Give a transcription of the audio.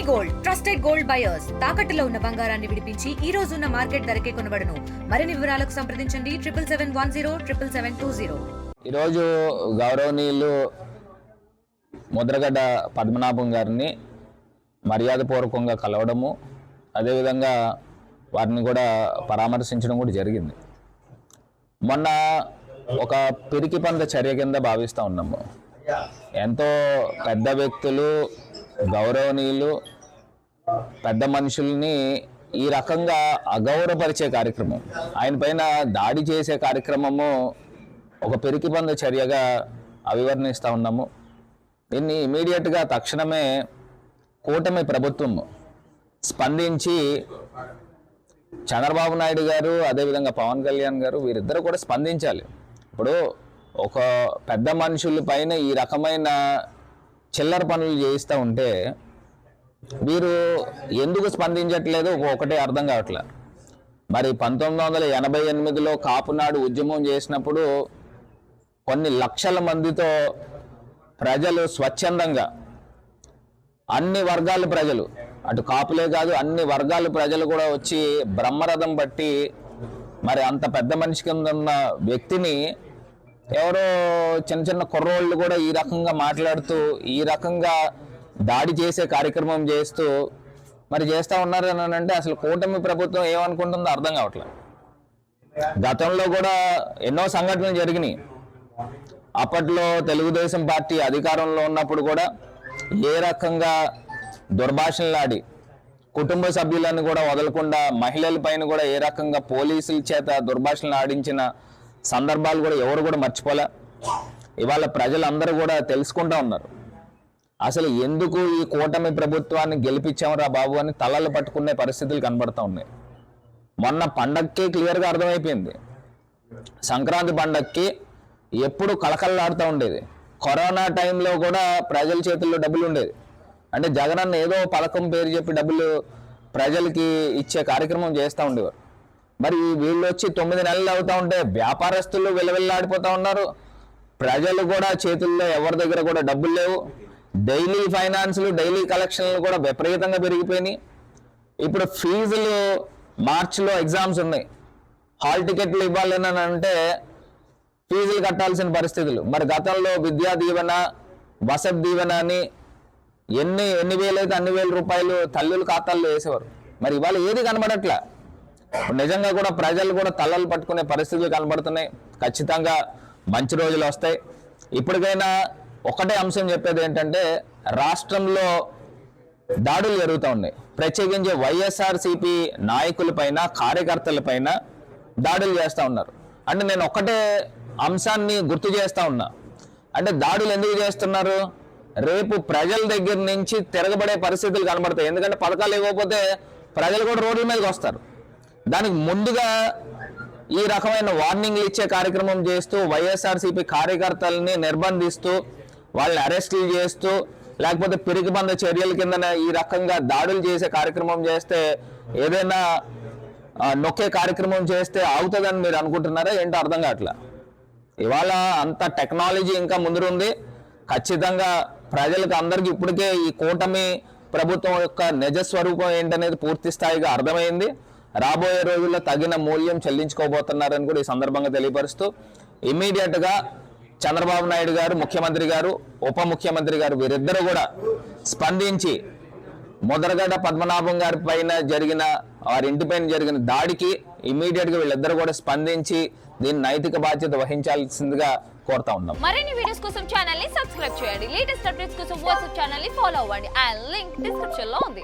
Gold trusted gold buyers తాకట్టులో ఉన్న బంగారాన్ని విడిపించి ఈ రోజు ఉన్న మార్కెట్ ధరకే కొనబడును. మరిన్ని వివరాలకు సంప్రదించండి 7771077720. ఈరోజు గౌరవనీయులు ముద్రగడ్డ పద్మనాభం గారిని మర్యాదపూర్వకంగా కలవడము, అదేవిధంగా వారిని కూడా పరామర్శించడం కూడా జరిగింది. మొన్న ఒక పిరికి పంద చర్య కింద భావిస్తూ ఉన్నాము. ఎంతో పెద్ద వ్యక్తులు, గౌరవనీయులు, పెద్ద మనుషుల్ని ఈ రకంగా అగౌరవపరిచే కార్యక్రమం, ఆయన పైన దాడి చేసే కార్యక్రమము ఒక పిరికి పంద చర్యగా అభివర్ణిస్తూ ఉన్నాము. దీన్ని ఇమీడియట్గా తక్షణమే కూటమి ప్రభుత్వం స్పందించి చంద్రబాబు నాయుడు గారు, అదేవిధంగా పవన్ కళ్యాణ్ గారు, వీరిద్దరు కూడా స్పందించాలి. ఇప్పుడు ఒక పెద్ద మనుషుల పైన ఈ రకమైన చిల్లర పనులు చేయిస్తూ ఉంటే వీరు ఎందుకు స్పందించట్లేదు ఒకటే అర్థం కావట్లే. మరి 1988లో కాపునాడు ఉద్యమం చేసినప్పుడు కొన్ని లక్షల మందితో ప్రజలు స్వచ్ఛందంగా, అన్ని వర్గాల ప్రజలు, అటు కాపులే కాదు అన్ని వర్గాల ప్రజలు కూడా వచ్చి బ్రహ్మరథం బట్టి మరి అంత పెద్ద మనిషి కింద ఉన్న వ్యక్తిని ఎవరో చిన్న చిన్న కుర్రోళ్ళు కూడా ఈ రకంగా మాట్లాడుతూ ఈ రకంగా దాడి చేసే కార్యక్రమం చేస్తూ మరి చేస్తూ ఉన్నారు అని అంటే అసలు కూటమి ప్రభుత్వం ఏమనుకుంటుందో అర్థం కావట్లేదు. గతంలో కూడా ఎన్నో సంఘటనలు జరిగినాయి. అప్పట్లో తెలుగుదేశం పార్టీ అధికారంలో ఉన్నప్పుడు కూడా ఏ రకంగా దుర్భాషణలాడి కుటుంబ సభ్యులను కూడా వదలకుండా మహిళల పైన కూడా ఏ రకంగా పోలీసుల చేత దుర్భాషణలు ఆడించిన సందర్భాలు కూడా ఎవరు కూడా మర్చిపోలే. ఇవాళ ప్రజలందరూ కూడా తెలుసుకుంటూ ఉన్నారు అసలు ఎందుకు ఈ కూటమి ప్రభుత్వాన్ని గెలిపించామరా బాబు అని తలలు పట్టుకునే పరిస్థితులు కనబడుతూ ఉన్నాయి. మొన్న పండక్కి క్లియర్గా అర్థమైపోయింది. సంక్రాంతి పండక్కి ఎప్పుడు కళకళలాడుతూ ఉండేది. కరోనా టైంలో కూడా ప్రజల చేతుల్లో డబ్బులు ఉండేది. అంటే జగనన్న ఏదో పథకం పేరు చెప్పి డబ్బులు ప్రజలకి ఇచ్చే కార్యక్రమం చేస్తూ ఉండేవారు. మరి వీళ్ళు వచ్చి 9 నెలలు అవుతూ ఉంటే వ్యాపారస్తులు విలవిల్లాడిపోతూ ఉన్నారు. ప్రజలు కూడా చేతుల్లో ఎవరి దగ్గర కూడా డబ్బులు లేవు. డైలీ ఫైనాన్స్లు, డైలీ కలెక్షన్లు కూడా విపరీతంగా పెరిగిపోయినాయి. ఇప్పుడు ఫీజులు మార్చిలో ఎగ్జామ్స్ ఉన్నాయి, హాల్ టికెట్లు ఇవ్వాలని అంటే ఫీజులు కట్టాల్సిన పరిస్థితులు. మరి గతంలో విద్యా దీవెన, వసతి దీవెన అని ఎన్ని వేలైతే అన్ని వేల రూపాయలు తల్లుల ఖాతాల్లో వేసేవారు. మరి ఇవాళ ఏది కనబడట్లా. నిజంగా కూడా ప్రజలు కూడా తలలు పట్టుకునే పరిస్థితులు కనబడుతున్నాయి. ఖచ్చితంగా మంచి రోజులు వస్తాయి. ఇప్పటికైనా ఒకటే అంశం చెప్పేది ఏంటంటే, రాష్ట్రంలో దాడులు జరుగుతూ ఉన్నాయి. ప్రత్యేకించి వైఎస్ఆర్సీపీ నాయకులపైన, కార్యకర్తలపైన దాడులు చేస్తూ ఉన్నారు. అంటే నేను ఒక్కటే అంశాన్ని గుర్తు చేస్తూ ఉన్నా. అంటే దాడులు ఎందుకు చేస్తున్నారు? రేపు ప్రజల దగ్గర నుంచి తిరగబడే పరిస్థితులు కనబడతాయి. ఎందుకంటే పథకాలు ఇవ్వకపోతే ప్రజలు కూడా రోడ్ల మీదకి వస్తారు. దానికి ముందుగా ఈ రకమైన వార్నింగ్లు ఇచ్చే కార్యక్రమం చేస్తూ వైఎస్ఆర్సీపీ కార్యకర్తలని నిర్బంధిస్తూ వాళ్ళని అరెస్టులు చేస్తూ లేకపోతే పిరికిబంద చర్యల కింద ఈ రకంగా దాడులు చేసే కార్యక్రమం చేస్తే, ఏదైనా నొక్కే కార్యక్రమం చేస్తే ఆగుతుందని మీరు అనుకుంటున్నారా ఏంటో అర్థం కావట్లా. ఇవాళ అంత టెక్నాలజీ ఇంకా ముందుంది. ఖచ్చితంగా ప్రజలకు అందరికీ ఇప్పటికే ఈ కూటమి ప్రభుత్వం యొక్క నిజస్వరూపం ఏంటనేది పూర్తి స్థాయిగా అర్థమైంది. రాబోయే రోజుల్లో తగిన మూల్యం చెల్లించుకోబోతున్నారని కూడా ఈ సందర్భంగా తెలియపరుస్తూ, ఇమ్మీడియట్గా చంద్రబాబు నాయుడు గారు, ముఖ్యమంత్రి గారు, ఉప ముఖ్యమంత్రి గారు వీరిద్దరూ కూడా స్పందించి ముద్రగడ్డ పద్మనాభం గారి పైన జరిగిన, వారి ఇంటి పైన జరిగిన దాడికి ఇమ్మీడియట్గా వీళ్ళిద్దరూ కూడా స్పందించి దీని నైతిక బాధ్యత వహించాల్సిందిగా కోరుతా ఉన్నాం. మరిన్ని వీడియోస్ కోసం ఛానల్ ని సబ్స్క్రైబ్ చేయండి. లేటెస్ట్ అప్డేట్స్ కోసం వాట్సాప్ ఛానల్ ని ఫాలో అవ్వండి. ఆ లింక్ డిస్క్రిప్షన్ లో ఉంది.